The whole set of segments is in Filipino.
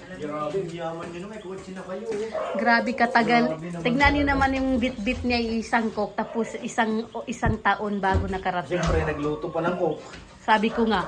Grabe, yaman nyo na, may kotse na kayo. Grabe katagal. Tignan niyo naman yung bit-bit niya, isang coke, tapos isang taon bago nakarating. Siyempre, nagluto pa ng coke. Sabi ko nga,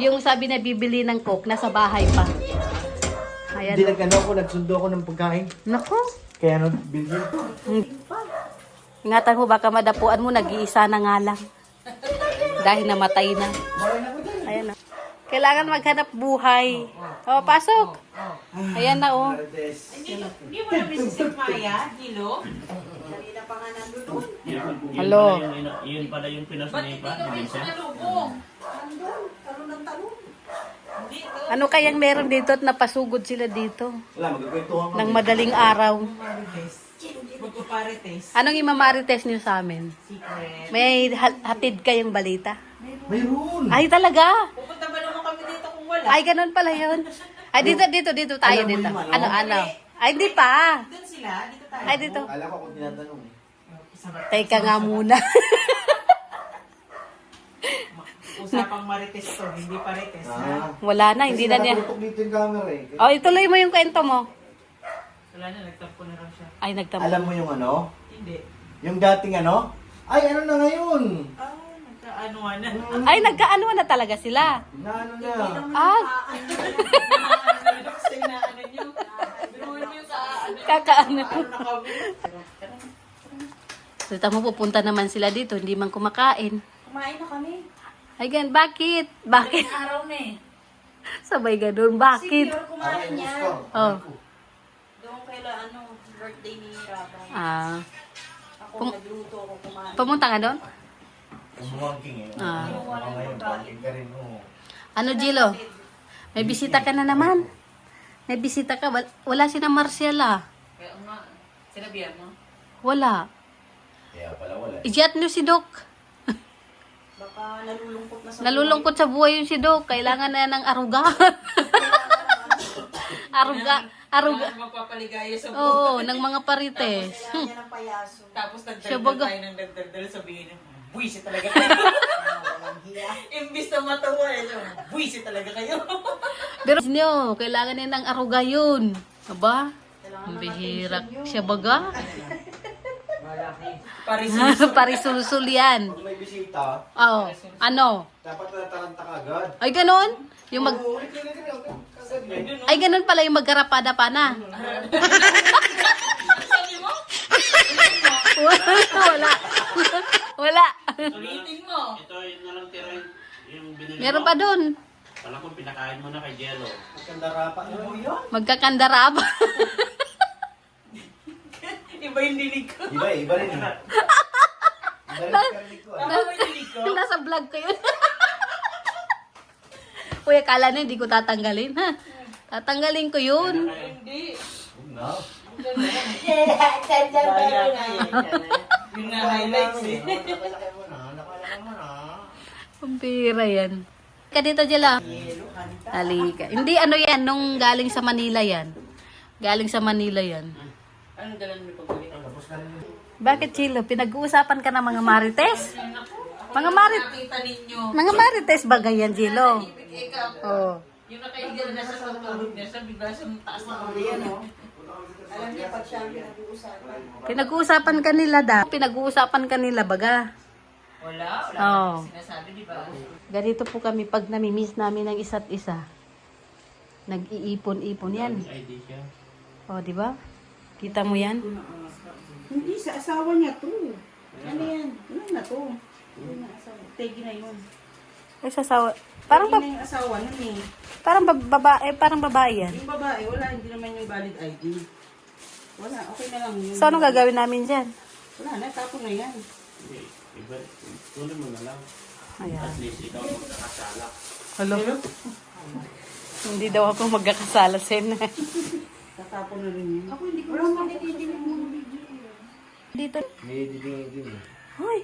yung sabi na bibili ng coke, nasa bahay pa. Ayan. Hindi nagsundo ako ng pagkain. Nako. Kaya bilhin. Ingatan mo, baka madapuan mo, nag-iisa na nga lang. Dahil namatay na. Ayan na. Kailangan maghanap buhay. Oh, pasok. Ayan na, oh. Hindi mo na si Maya, Hilo? Kanina pa nga nandun. Hello. Yun pala yung pinasunipa. Hindi ka salubong. Talon ng talon. Ano kayang meron dito at napasugod sila dito? Wala, magkakwentuhan Nang madaling araw. Magpaparites. Anong imamarites niyo sa amin? Secret. May hatid kayong balita? Mayroon. Ay, talaga? Pupunta ba naman kami dito kung wala? Ay, ganun pala yun. Ay, dito tayo Alam mo dito. yung ano? Ano? Ay, hindi pa. Doon sila, dito tayo. Ay, dito. Alam ko kung tinatanong. Teka nga muna. Usapang marites to, hindi parites. Ha? Wala na, hindi na niya. Nakatutok dito yung camera eh. Oh, ituloy mo yung kwento mo. Wala na, nagtampo na raw siya. Ay, nagtamo. Alam mo yung ano? Hindi. Yung dating ano? Ay, ano na ngayon? Ah, nagkaanuan na. Ay, nagkaano na talaga sila. Na ano na? Ah, Say na ano nyo. Binuhin mo yung ano kakaano. na kami. So, tamo pupunta naman sila dito, hindi man kumakain. Kumain na kami. Ay, gan, bakit? Bakit? Araw na eh. Sabay ganun, bakit? Siguro kumain niya. Oh. Doon kailan birthday ni Rabay. Ah, Ako nagluto, ako kumain. pumunta ka doon? Umangking eh. Ah. Ngayon, bangking ka rin. Oh. Ano, Gilo? May bisita ka na naman. May bisita ka. Wala si na Marcel, ah. Kaya nga, sinabihan mo? Wala. Kaya pala wala. Ijat niyo si Doc. Baka nalulungkot na sa Nalulungkot sa buhay yung si Doc. Kailangan na ng aruga. aruga. Kailangan magpapaligaya sa buhay. Oo, ng mga parites. Kailangan niya ng payaso. Tapos Siya nagdaldal baga. tayo ng dagdaldal sabihin niya, buwisit talaga kayo. Imbis na matawa eh. Buwisit talaga kayo. Pero niyo, kailangan niya ng aruga yun. Aba? Ang bihira. Siya baga? Parisuso. Parisusul yan. Pag may bisita, Oo. Ano? dapat nataranta ka agad. Ay, ganun? Yung mag... Oo, kagad eh. Ay, ganun pala yung magkarapada pa na. Sabi mo? Wala. Wala. Ulitin mo. Ito yun na lang tira yung binili Meron mo. pa dun. Pala kung pinakain mo na kay Jello. Magkandara pa. Ano yun? Magkakandaraba. Iba yung dinig ko. Iba rin eh. Iba rin yung karinig ko. Tama ba yung dinig ko? Nasa vlog ko yun. Uy, akala na hindi ko tatanggalin, ha? Tatanggalin ko yun. Hindi. Huwag na. Yun na highlights eh. Nakalaki mo na. Nakalaki mo na. Ang pira yan. Ka dito, Jela. Halika. Hindi, ano yan, nung galing sa Manila yan. Galing sa Manila yan. Anong dalan mo pagbalik? Tapos na rin. Bakit, Chilo? Pinag-uusapan ka ng mga marites? Mga marit... Nakita ninyo. Mga marites bagay yan, Jilo. Ibig ikaw. Oh. Yung nakahiga na sa tutulog niya, sa bigla sa taas na kami yan, oh. Alam niya, pag siya pinag-uusapan. Pinag-uusapan kanila da. Pinag-uusapan kanila baga. Wala Oo. naman sinasabi, di ba? Ganito po kami pag namimiss namin ng isa't isa. Nag-iipon-ipon yan. ID siya. O, di ba? Kita mo yan? Hindi, sa asawa niya to. Ano yan? Ano na to? Ano na asawa? Tegi na yun. Ay, sasawa. Parang, Tegi na yung asawa nun eh. parang babae yan. Yung babae, wala, hindi naman yung valid ID. Wala, okay na lang yun. So, anong gagawin namin dyan? Wala na, tapon na yan. Hindi. Iba. Tuloy mo na lang. Ayan. At least ikaw magkakasala. Hello? Hindi daw ako magkakasala, Sen. Tatapon na rin yun. Ako hindi ko wala makikita mo ng video. Dito. May diding-ding eh. Hoy!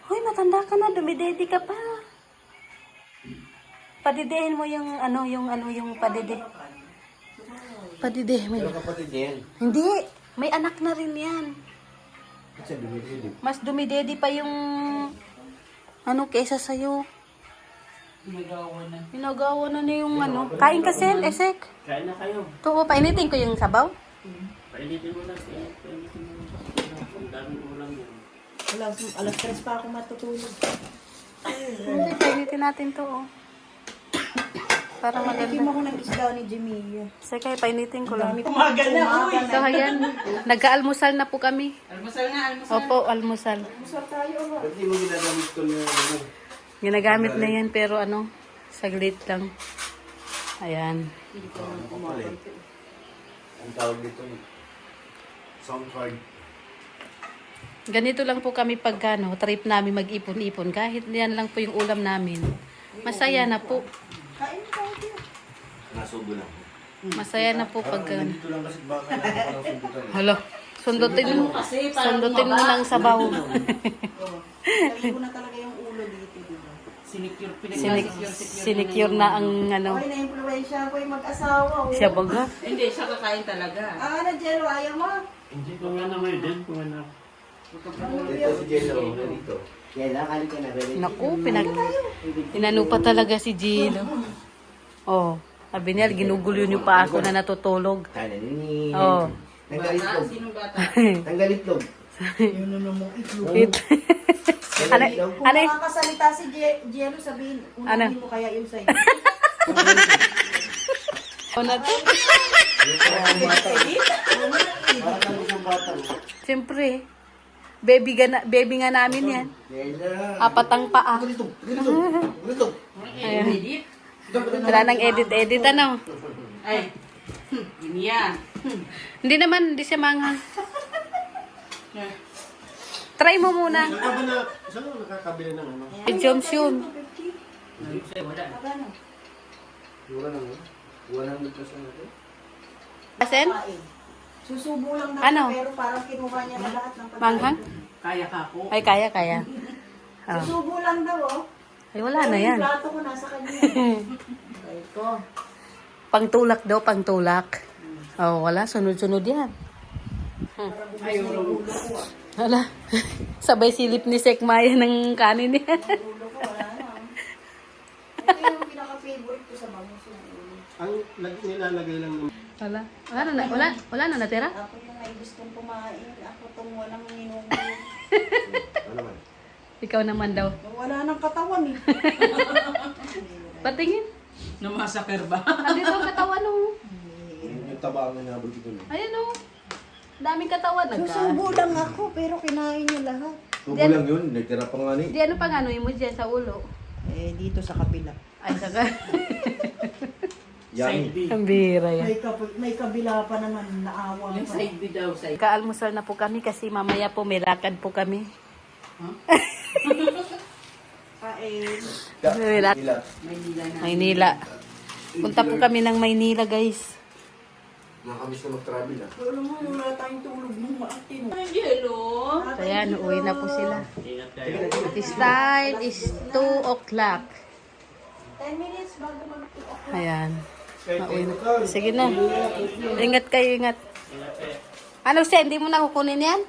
Hoy, matanda ka na. Dumidedi ka pa. Padidehin mo yung yung padide. Padide mo Pero yun. kapatid yan. Hindi. May anak na rin yan. Kasi dumididi. Mas dumidedi pa yung kesa sa'yo. Pinagawa na niya yung ano. Kain ka, Sen, Esek. Kain na kayo. Ito, painitin ko yung sabaw. Painitin mo lang. Painitin mo lang. Ang daming ulam yan. Alas 3 pa ako matutulog. Hindi, painitin natin to, oh. Para Natikim maganda. ako ng isda ni Jimmy. Sige, painitin ko lang. Umaga na, uy. So, ayan. Nagka-almusal na po kami. Almusal nga, almusal. Opo, almusal. Almusal tayo. Ba't di mo ginagamit ko na ano? Ginagamit na yan, pero ano, saglit lang. Ayan. Ang tawag dito. Sound card. Ganito lang po kami pag ano, trip namin mag-ipon-ipon. Kahit yan lang po yung ulam namin. Masaya na po. Kain tayo. Nasubo lang. Masaya na po pag ano. Dito lang kasi baka parang sundutan. Hala, sundutin mo ng sabaw. Lagi ko na talaga yung ulo dito. Diba? Sinicure na ang ano. Okay, na-influensya ko yung mag-asawa. Oh. Siya baga. Hindi, siya kakain talaga. Ah, Jello, ayaw mo? Hindi ko nga na ngayon din. Kung ano. Dito si Jello. Dito. Jello, kali ka na. Naku, inano pa talaga si Gino. Oh, sabi niya, ginugulo niyo pa ako na natutulog. Kanin. Oh. Tanggalit Sinong bata? Tanggalit log. Yun na namang itlog. Ano? Kung Ano? makakasalita si Jello, sabihin, unahin mo kaya yung sa'yo. Ano na to? Parang isang bata. Siyempre, baby nga namin yan. Jello. Apat ang paa. Ganito. Ganito. Ayan. Wala nang edit-edit, ano? Ay, yun yan. Hindi naman, hindi siya manghang. Try mo muna. Saan na? Saan na nakakabili ng ano? Joms yun. Magano? Wala lang. Wala lang dito sa natin. Asen? Kain. Susubo lang na Ano? pero parang kinuha niya na lahat ng pagkain. Manghang? Kaya ka ako. Ay, kaya. Oh. Susubo lang daw, oh. Ay, wala na yan. Yung plato ko nasa kanya. Ay ko. Pangtulak daw, pangtulak. Oh, wala. Sunod-sunod yan. Ayaw ng ulo ko, ah. Wala. Sabay silip ni Sek Maya ng kanin niya. Ulo ko, wala na. Ito yung pinaka-favorite ko sa bangus yung ulo. Ang nilalagay lang ng... Wala. Wala na natira? Ako yung ay gustong kumain. Ako tong walang minuno. Ano naman? Ikaw naman daw. Wala nang katawan eh. Patingin. Namasaker ba? Andito ang katawan, oh. Yung taba ang nabot ko dun. Ayan, oh. Daming katawan. Susubo lang ako pero kinain niyo lahat. Tubo lang yun. Nagtira pa nga ni. Di ano pang ano mo dyan sa ulo? Eh, dito sa kabila. Ay, saka. Yummy. Ang bira yan. May kabila pa naman naawa pa. Side daw, side. Kaalmusal na po kami kasi mamaya po may lakad po kami. Kain. Maynila. Maynila na. Maynila. Punta po kami ng Maynila, guys. Nakamiss na mag-travel ah. Alam mo, wala tayong tulog nung maatin. Hello. So, ayan, uuwi na po sila. Ingat kayo. The time is 2 o'clock. 10 minutes bago mag-2 o'clock. Ayan. Mauwi na. Sige na. Ingat kayo, ingat. Ano, Sen? Hindi mo na kukunin yan?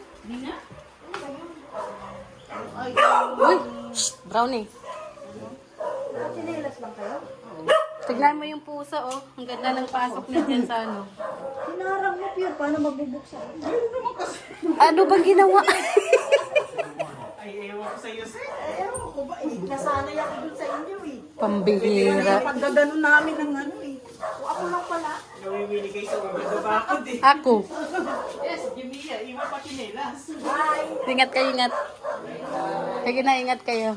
Uy! Shh, brownie. Chinelas lang kayo? Tignan mo yung puso, oh. Ang ganda ng pasok niya dyan sa ano. Hinarang mo pure, paano magbubuksan? Ano bang ginawa? Ay, ewan ko sa'yo, sir. Ewan ko ba, eh. Nasanay ako dun sa inyo, eh. Pambihira. Pagdaganon namin ng ano, eh. O ako lang pala. Nawimili kayo sa ulo ba ako, eh. Ako. Yes, Jimmy, iwan pa chinelas. Ingat kayo, ingat. Sige na, ingat kayo.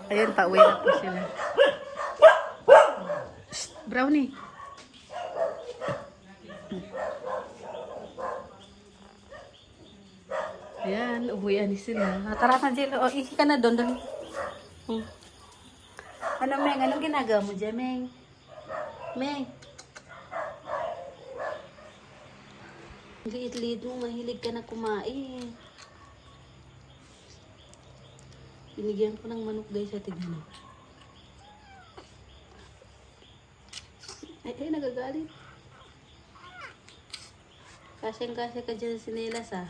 Ayun, pauwi na po sila. Shh, brownie. Ayan, uwian sila. Tara na, Jill. O, ihi ka na doon. Ano, Meng? Anong ginagawa mo dyan, Meng? Meng? Liit-liit mo, mahilig ka na kumain. Binigyan ko ng manok guys sa tignan. Ay, nagagalit. Kasyang-kasya ka dyan sa sinelas ah.